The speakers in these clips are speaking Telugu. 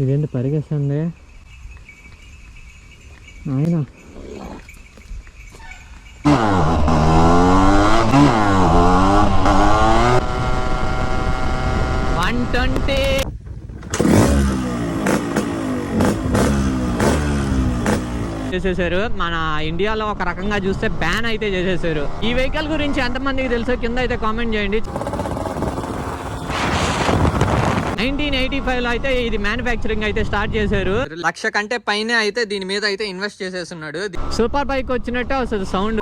ఇదేంటి పరిగెస్తుంది ఆయన. చేసేసారు. మన ఇండియాలో ఒక రకంగా చూస్తే బ్యాన్ అయితే చేసేసారు. ఈ వెహికల్ గురించి ఎంతమందికి తెలుసో కింద అయితే కామెంట్ చేయండి. 1985లో అయితే ఇది మ్యానుఫ్యాక్చరింగ్ అయితే స్టార్ట్ చేశారు. 1,00,000 కంటే పైన అయితే దీని మీద అయితే ఇన్వెస్ట్ చేసేస్తున్నాడు. సూపర్ బైక్ వచ్చినట్టు వస్తుంది సౌండ్.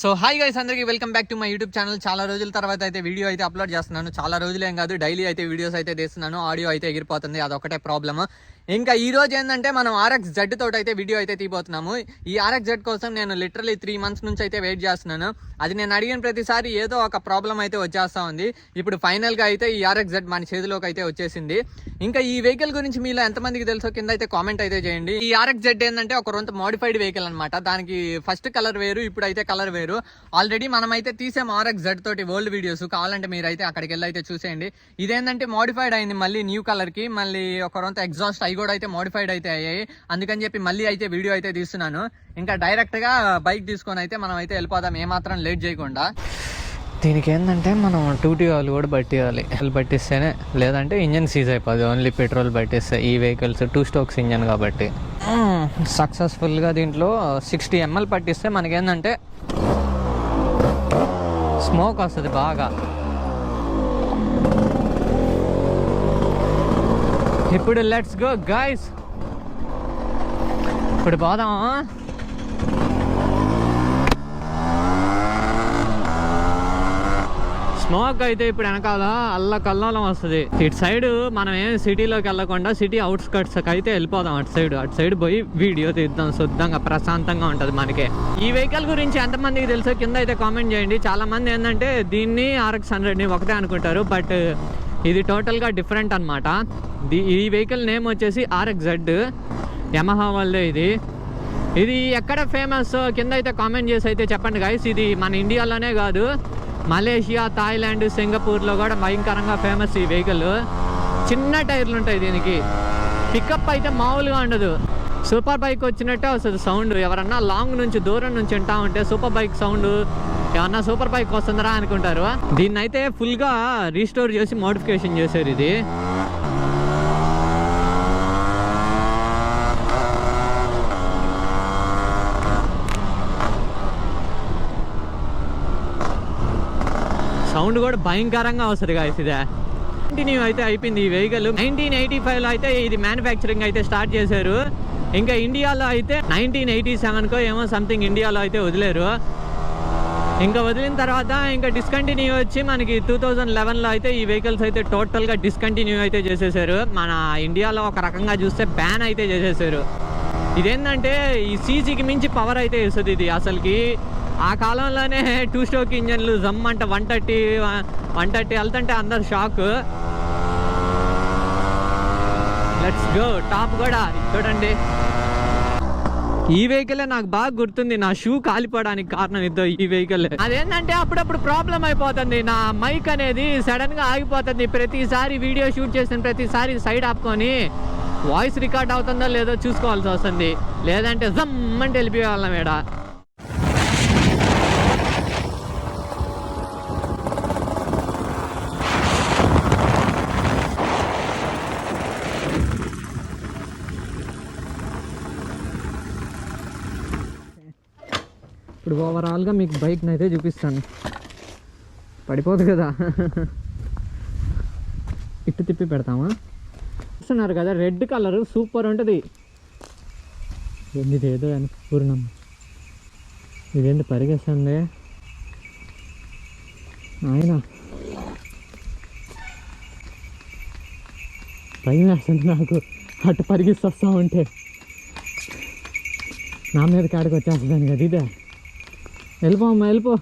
సో హాయ్ గైస్, అందరికీ welcome back to my YouTube channel. చాలా రోజుల తర్వాత అయితే వీడియో అయితే అప్లోడ్ చేస్తున్నాను. చాలా రోజులేం కాదు, డైలీ అయితే వీడియోస్ అయితే తీస్తున్నాను. ఆడియో అయితే ఎగిరిపోతుంది, అదొకటే ప్రాబ్లమ్. ఇంకా ఈ రోజు ఏంటంటే మనం RX-Z తోటి అయితే వీడియో అయితే తీయబోతున్నాము. ఈ RX-Z కోసం నేను లిటరలీ 3 months నుంచి అయితే వెయిట్ చేస్తున్నాను. అది నేను అడిగిన ప్రతిసారి ఏదో ఒక ప్రాబ్లం అయితే వచ్చేస్తా ఉంది. ఇప్పుడు ఫైనల్గా అయితే ఈ RX-Z మన చేతిలోకి అయితే వచ్చేసింది. ఇంకా ఈ వెహికల్ గురించి మీలో ఎంతమందికి తెలుసో కింద అయితే కామెంట్ అయితే చేయండి. ఈ RX-Z ఏంటంటే ఒక రొంత మోడిఫైడ్ వెహికల్ అనమాట. దానికి ఫస్ట్ కలర్ వేరు, ఇప్పుడు అయితే కలర్ వేరు. ఆల్రెడీ మనం అయితే తీసాం RX-Z తోటి ఓల్డ్ వీడియోస్, కావాలంటే మీరు అయితే అక్కడికి వెళ్ళి అయితే చూసేయండి. ఇదేంటంటే మోడిఫైడ్ అయింది మళ్ళీ న్యూ కలర్ కి. మళ్ళీ ఒక రొంత ఎగ్జాస్ట్ అవి కూడా అయితే మోడిఫైడ్ అయితే అయ్యాయి. అందుకని చెప్పి మళ్ళీ అయితే వీడియో అయితే తీస్తున్నాను. ఇంకా డైరెక్ట్ గా బైక్ తీసుకొని అయితే మనం అయితే వెళ్ళిపోదాం, ఏమాత్రం లేట్ చేయకుండా. దీనికి ఏంటంటే మనం 2T ఆయిల్ కూడా పట్టియాలి. పట్టిస్తేనే, లేదంటే ఇంజన్ సీజ్ అయిపోద్ది. ఓన్లీ పెట్రోల్ పట్టిస్తే. ఈ వెహికల్స్ 2 strokes ఇంజన్ కాబట్టి సక్సెస్ఫుల్గా దీంట్లో 60 ml పట్టిస్తే మనకేంటంటే స్మోక్ వస్తుంది బాగా. ఇప్పుడు లెట్స్ గో గైస్, ఇప్పుడు పోదాం. స్మోక్ అయితే ఇప్పుడు వెనకాల కల్లోలం వస్తుంది. ఇటు సైడ్ మనం ఏం సిటీలోకి వెళ్ళకుండా సిటీ అవుట్స్కట్స్ అయితే వెళ్ళిపోదాం. అటు సైడ్ పోయి వీడియో తీద్దాం, శుద్ధంగా ప్రశాంతంగా ఉంటుంది మనకి. ఈ వెహికల్ గురించి ఎంతమందికి తెలుసో కింద అయితే కామెంట్ చేయండి. చాలా మంది ఏంటంటే దీన్ని RX-100ని ఒకటే అనుకుంటారు, బట్ ఇది టోటల్గా డిఫరెంట్ అనమాట. ఈ వెహికల్ నేమ్ వచ్చేసి RX-Z, యమహా వాళ్ళే. ఇది ఎక్కడ ఫేమస్ కింద అయితే కామెంట్ చేసి అయితే చెప్పండి గైస్. ఇది మన ఇండియాలోనే కాదు, మలేషియా, థాయిలాండ్, సింగపూర్లో కూడా భయంకరంగా ఫేమస్ ఈ వెహికల్. చిన్న టైర్లు ఉంటాయి దీనికి. పికప్ అయితే మామూలుగా ఉండదు. సూపర్ బైక్ వచ్చినట్టే వస్తుంది సౌండ్. ఎవరన్నా లాంగ్ నుంచి దూరం నుంచి వింటా ఉంటే సూపర్ బైక్ సౌండ్, ఏమన్నా సూపర్ బైక్ వస్తుందరా అనుకుంటారు. దీన్ని అయితే ఫుల్గా రీస్టోర్ చేసి మోడిఫికేషన్ చేశారు. ఇది సౌండ్ కూడా భయంకరంగా వస్తుంది గాయస్. ఇదే కంటిన్యూ అయితే అయిపోయింది ఈ వెహికల్. 1985లో అయితే ఇది మ్యానుఫ్యాక్చరింగ్ అయితే స్టార్ట్ చేశారు. ఇంకా ఇండియాలో అయితే 1987కో ఏమో సంథింగ్ ఇండియాలో అయితే వదిలేరు. ఇంకా వదిలిన తర్వాత ఇంకా డిస్కంటిన్యూ వచ్చి మనకి 2011లో అయితే ఈ వెహికల్స్ అయితే టోటల్గా డిస్కంటిన్యూ అయితే చేసేసారు. మన ఇండియాలో ఒక రకంగా చూస్తే బ్యాన్ అయితే చేసేసారు. ఇదేంటంటే ఈ సీజీకి మించి పవర్ అయితే ఇస్తుంది ఇది. అసలుకి ఆ కాలంలోనే 2 stroke ఇంజన్లు జమ్ అంటే 130 వెళ్తుంటే అందరు షాక్. Let's go. టాప్ కూడా చూడండి. ఈ వెహికల్ నాకు బాగా గుర్తుంది. నా షూ కాలిపోవడానికి కారణం ఇద్దో ఈ వెహికల్. అదేంటంటే అప్పుడప్పుడు ప్రాబ్లం అయిపోతుంది. నా మైక్ అనేది సడన్ గా ఆగిపోతుంది. ప్రతిసారి వీడియో షూట్ చేసిన ప్రతిసారి సైడ్ ఆపుకొని వాయిస్ రికార్డ్ అవుతుందో లేదో చూసుకోవాల్సి వస్తుంది. లేదంటే జమ్ అంటే వెళ్ళిపోయేవాళ్ళం ఈడ. ఇప్పుడు ఓవరాల్గా మీకు బైక్ని అయితే చూపిస్తాను. పడిపోదు కదా, ఇటు తిప్పి పెడతామా. చూస్తున్నారు కదా, రెడ్ కలర్ సూపర్ ఉంటుంది. ఇదేదో పూర్ణం ఇదేంటి పరిగెస్తుంది ఆయన భయం వేస్తుంది నాకు అటు పరిగెత్తి ఉంటే నా మీద కాడికి వచ్చేస్తుందని కదా ఇదే వెళ్ళిపో అమ్మా వెళ్ళిపో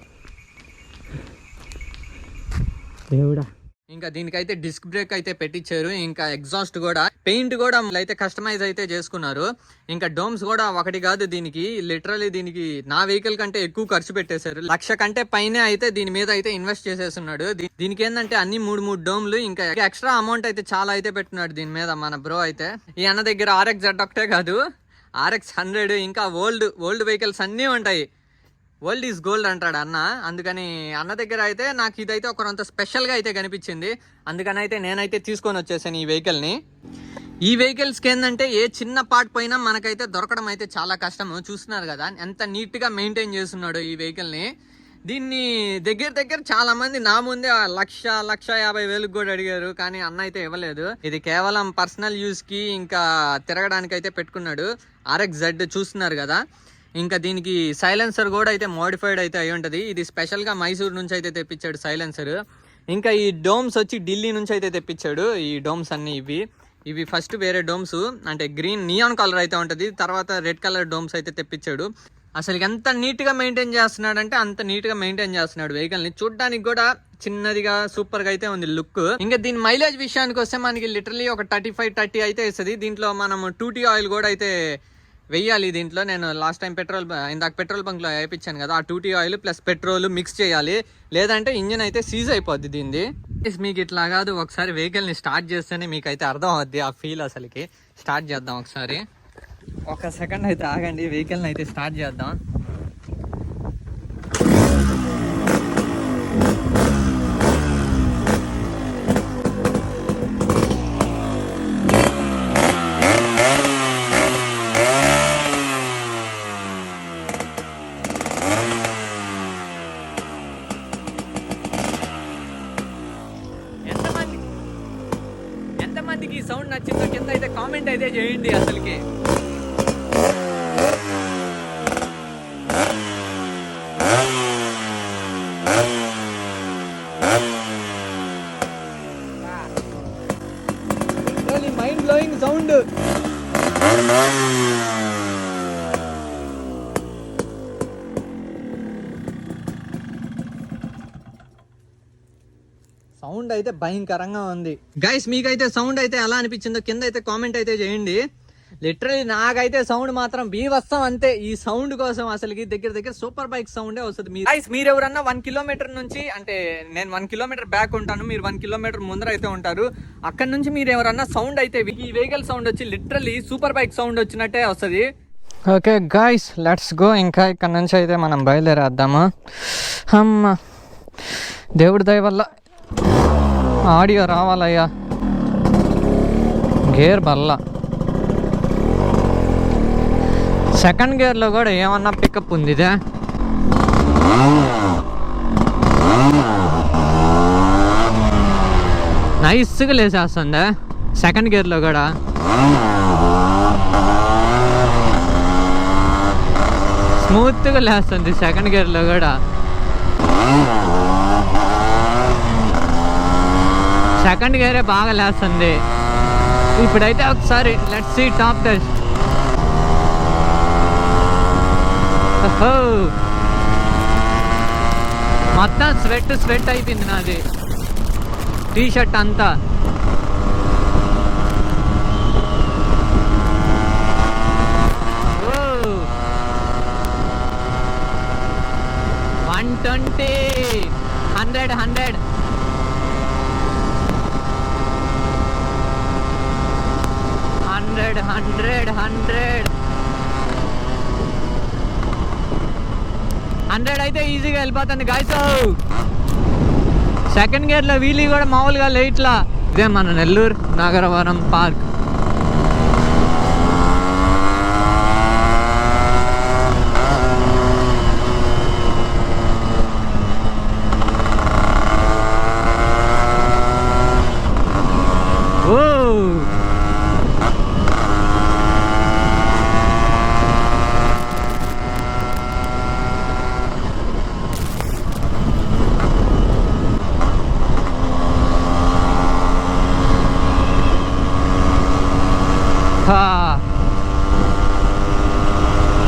దేవుడా. ఇంకా దీనికైతే డిస్క్ బ్రేక్ అయితే పెట్టించారు, ఇంకా ఎగ్జాస్ట్ కూడా పెయింట్ కూడా అయితే కస్టమైజ్ అయితే చేసుకున్నారు. ఇంకా డోమ్స్ కూడా ఒకటి కాదు, దీనికి లిటరలీ దీనికి నా వెహికల్ కంటే ఎక్కువ ఖర్చు పెట్టేశారు. 1,00,000 కంటే పైనే అయితే దీని మీద అయితే ఇన్వెస్ట్ చేసేస్తున్నాడు. దీనికి ఏంటంటే అన్ని 3 డోమ్లు ఇంకా ఎక్స్ట్రా అమౌంట్ అయితే చాలా అయితే పెట్టున్నాడు దీని మీద మన బ్రో అయితే. ఈ అన్న దగ్గర RX-Z ఒకటే కాదు, RX 100 ఇంకా ఓల్డ్ వెహికల్స్ అన్నీ ఉంటాయి. వరల్డ్ ఈజ్ గోల్డ్ అంటాడు అన్న. అందుకని అన్న దగ్గర అయితే నాకు ఇదైతే ఒకరంత స్పెషల్గా అయితే కనిపించింది. అందుకని అయితే నేనైతే తీసుకొని వచ్చేసాను ఈ వెహికల్ని. ఈ వెహికల్స్కి ఏంటంటే ఏ చిన్న పార్ట్ పైన మనకైతే దొరకడం అయితే చాలా కష్టము. చూస్తున్నారు కదా ఎంత నీట్గా మెయింటైన్ చేస్తున్నాడు ఈ వెహికల్ని. దీన్ని దగ్గర చాలా మంది నా ముందే 1,50,000 కూడా అడిగారు, కానీ అన్న అయితే ఇవ్వలేదు. ఇది కేవలం పర్సనల్ యూస్కి ఇంకా తిరగడానికి అయితే పెట్టుకున్నాడు. RX-Z చూస్తున్నారు కదా. ఇంకా దీనికి సైలెన్సర్ కూడా అయితే మోడిఫైడ్ అయితే అయి ఉంటుంది. ఇది స్పెషల్గా మైసూర్ నుంచి అయితే తెప్పించాడు సైలెన్సర్. ఇంకా ఈ డోమ్స్ వచ్చి ఢిల్లీ నుంచి అయితే తెప్పించాడు. ఈ డోమ్స్ అన్ని ఇవి ఫస్ట్ వేరే డోమ్స్ అంటే గ్రీన్ నియాన్ కలర్ అయితే ఉంటుంది, తర్వాత రెడ్ కలర్ డోమ్స్ అయితే తెప్పించాడు. అసలు ఎంత నీట్గా మెయింటైన్ చేస్తున్నాడు అంటే అంత నీట్గా మెయింటైన్ చేస్తున్నాడు వెహికల్ని. చూడడానికి కూడా చిన్నదిగా సూపర్గా అయితే ఉంది లుక్. ఇంకా దీని మైలేజ్ విషయానికి వస్తే మనకి లిటరలీ ఒక 35-30 అయితే ఇస్తుంది. దీంట్లో మనం 2T ఆయిల్ కూడా అయితే వెయ్యాలి. దీంట్లో నేను లాస్ట్ టైం ఇందాక పెట్రోల్ బంక్లో వేయించాను కదా, ఆ 2T oil plus petrol mix చేయాలి, లేదంటే ఇంజిన్ అయితే సీజ్ అయిపోద్ది దీనిది. మీకు ఇట్లా కాదు, ఒకసారి వెహికల్ని స్టార్ట్ చేస్తేనే మీకు అయితే అర్థం అవుద్ది ఆ ఫీల్. అసలుకి స్టార్ట్ చేద్దాం ఒకసారి, ఒక సెకండ్ అయితే ఆగండి, వెహికల్ని అయితే స్టార్ట్ చేద్దాం. ఎంతమందికి సౌండ్ నచ్చిందో కింద అయితే కామెంట్ అయితే చేయండి. అసలుకి మైండ్ బ్లోయింగ్ సౌండ్. సౌండ్ అయితే భయంకరంగా ఉంది గైస్. మీకైతే సౌండ్ అయితే ఎలా అనిపించిందో కింద అయితే కామెంట్ అయితే చేయండి. లిటరలీ నాకైతే సౌండ్ మాత్రం బీభత్సం అంతే. ఈ సౌండ్ కోసం అసలుకి దగ్గర సూపర్ బైక్ సౌండే వస్తుంది. మీరు ఎవరన్నా 1 కిలోమీటర్ నుంచి, అంటే నేను 1 కిలోమీటర్ బ్యాక్ ఉంటాను, మీరు 1 కిలోమీటర్ ముందర అయితే ఉంటారు. అక్కడ నుంచి మీరు ఎవరన్నా సౌండ్ అయితే ఈ వెహికల్ సౌండ్ వచ్చి లిటరలీ సూపర్ బైక్ సౌండ్ వచ్చినట్టే వస్తుంది. Okay guys, let's go. ఇంకా ఇక్కడ నుంచి అయితే మనం బయలుదేరేద్దాము. అమ్మ దేవుడి దయ వల్ల ఆడియో రావాలయ్యా. గేర్ బల్ల సెకండ్ గేర్లో కూడా ఏమన్నా పికప్ ఉంది. ఇదే నైస్గా లేసేస్తుంది సెకండ్ గేర్లో కూడా. స్మూత్గా లేస్తుంది సెకండ్ గేర్లో కూడా. సెకండ్ గేరే బాగా లేస్తుంది. ఇప్పుడైతే ఒకసారి లెట్స్ సీ టాప్ టెస్ట్. మొత్తం స్వెట్ అయిపోయింది నాది, టీషర్ట్ అంతా. ఓ 120 100 100 అయితే ఈజీగా వెళ్ళిపోతుంది గాయస్. సెకండ్ గేర్లో వీలీ కూడా మామూలుగా లేట్లా. ఇదే మన నెల్లూరు నాగరవరం పార్క్.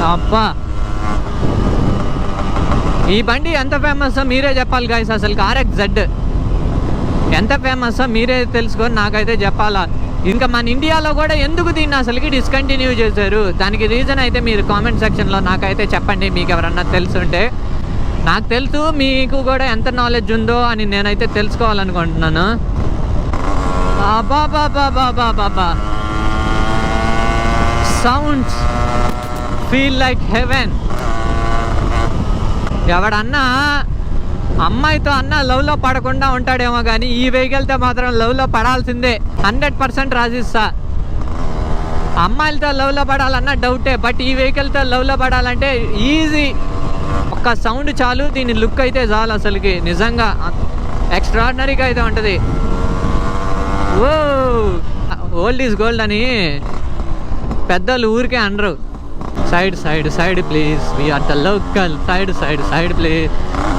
అబ్బా, ఈ బండి ఎంత ఫేమస్ మీరే చెప్పాలి గాయస్. అసలు RXZ ఎంత ఫేమస్ మీరే తెలుసుకొని నాకైతే చెప్పాలా. ఇంకా మన ఇండియాలో కూడా ఎందుకు దీన్ని అసలుకి డిస్కంటిన్యూ చేశారు, దానికి రీజన్ అయితే మీరు కామెంట్ సెక్షన్లో నాకైతే చెప్పండి, మీకు ఎవరన్నా తెలుసుంటే. నాకు తెలుసు, మీకు కూడా ఎంత నాలెడ్జ్ ఉందో అని నేనైతే తెలుసుకోవాలనుకుంటున్నాను. బాబా సౌండ్స్ ఫీల్ లైక్ హెవెన్. ఎవడన్నా అమ్మాయితో అన్న లవ్లో పడకుండా ఉంటాడేమో కానీ ఈ వెహికల్తో మాత్రం లవ్లో పడాల్సిందే. 100% రాసిస్తా. అమ్మాయిలతో లవ్లో పడాలన్నా డౌటే, బట్ ఈ వెహికల్తో లవ్లో పడాలంటే ఈజీ. ఒక్క సౌండ్ చాలు, దీని లుక్ అయితే చాలు. అసలుకి నిజంగా ఎక్స్ట్రాడినరీగా అయితే ఉంటుంది. ఓ, ఓల్డ్ ఈజ్ గోల్డ్ అని పెద్దలు ఊరికే అనరు. Side side side please, we are the local. Side side side please.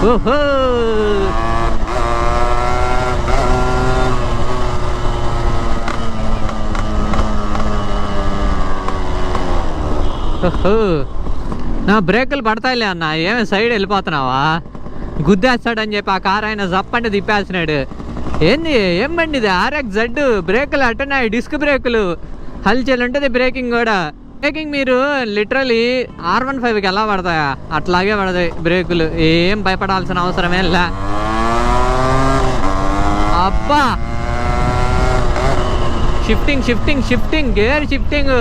ఓహో, ఓహో, నా బ్రేకులు పడతాయిలే అన్న, ఏమి సైడ్ వెళ్ళిపోతున్నావా? గుద్దేస్తాడని చెప్పి ఆ కార్ ఆయన జప్పంటే తిప్పేస్తున్నాడు. ఏంది, ఏం బండి ఇది? RXZ. బ్రేకులు అట్టున్నాయి, డిస్క్ బ్రేకులు. హల్చల్ ఉంటుంది బ్రేకింగ్ కూడా. బ్రేకింగ్ మీరు లిటరలీ R15కి ఎలా పడతాయా అట్లాగే పడతాయి బ్రేకులు. ఏం భయపడాల్సిన అవసరమే లే. అబ్బా, shifting shifting shifting, gear shifting.